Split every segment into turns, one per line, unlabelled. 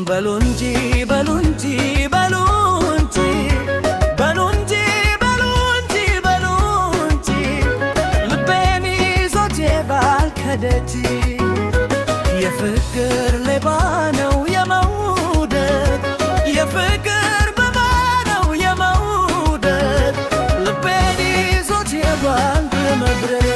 በሉ እንጂ በሉ እንጂ በሉ እንጂ በሉ እንጂ በሉ እንጂ በሉ እንጂ ልቤን ይዞት ይሄዳል ከደጅ የፍቅር ሌባ ነው የመውደድ የፍቅር ሌባ ነው የመውደድ ልቤን ይዞት ይሄዳል በመብረር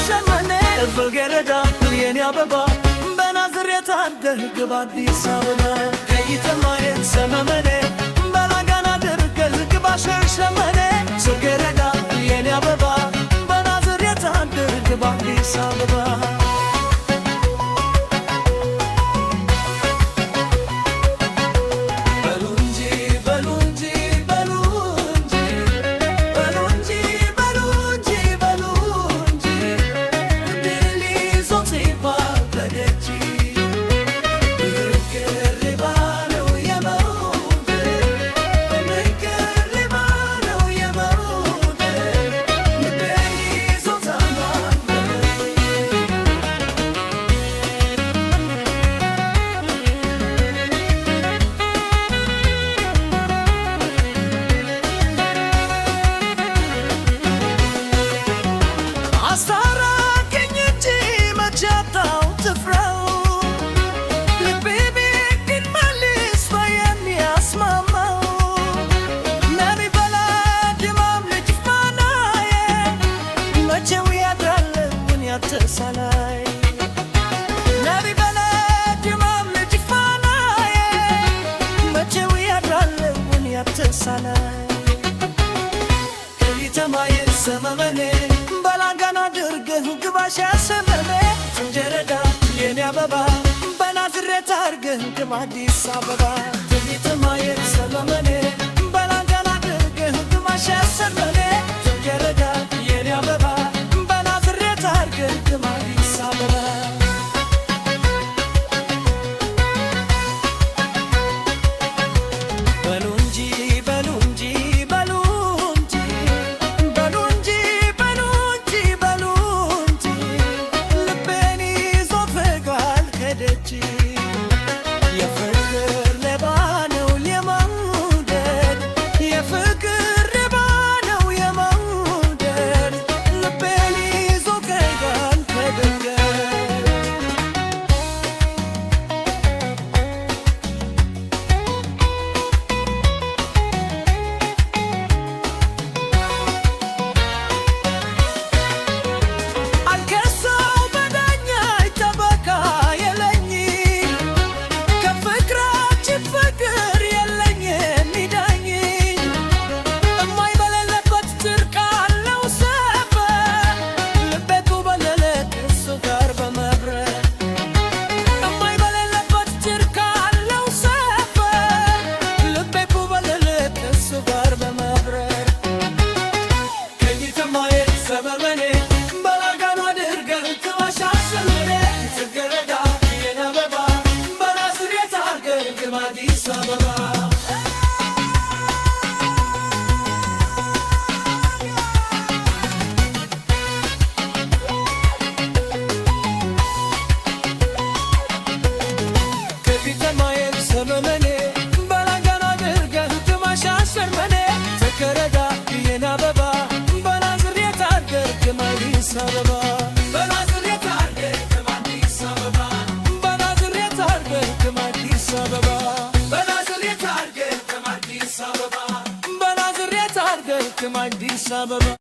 ሸመኔ በልገረዳ የኔ አበባ በናዝሬት አደርግ በአዲስ አበባ ከይተማየት ሰመመኔ በላንጋና አደርግ ባሸሸመኔ በልገረዳ የኔ አበባ በናዝሬት አደርግ በአዲስ አበባ ተሳላይ ነቢ በለድ ማምለጭ ፋናዬ መቼው ያድራለውን ያተሳላይ ከይተማየ ሰመመኔ በላንጋና አድርገህ ግባሽ ያሰመመ እንጀረዳ የኔ አበባ በናዝሬት አድርገህ ግባ አዲስ አበባ ከይተማየ ሰመመኔ በላንጋና አድርገህ ግባሽ ያሰመመ እንጀረዳ የኔ አበባ Addis Ababa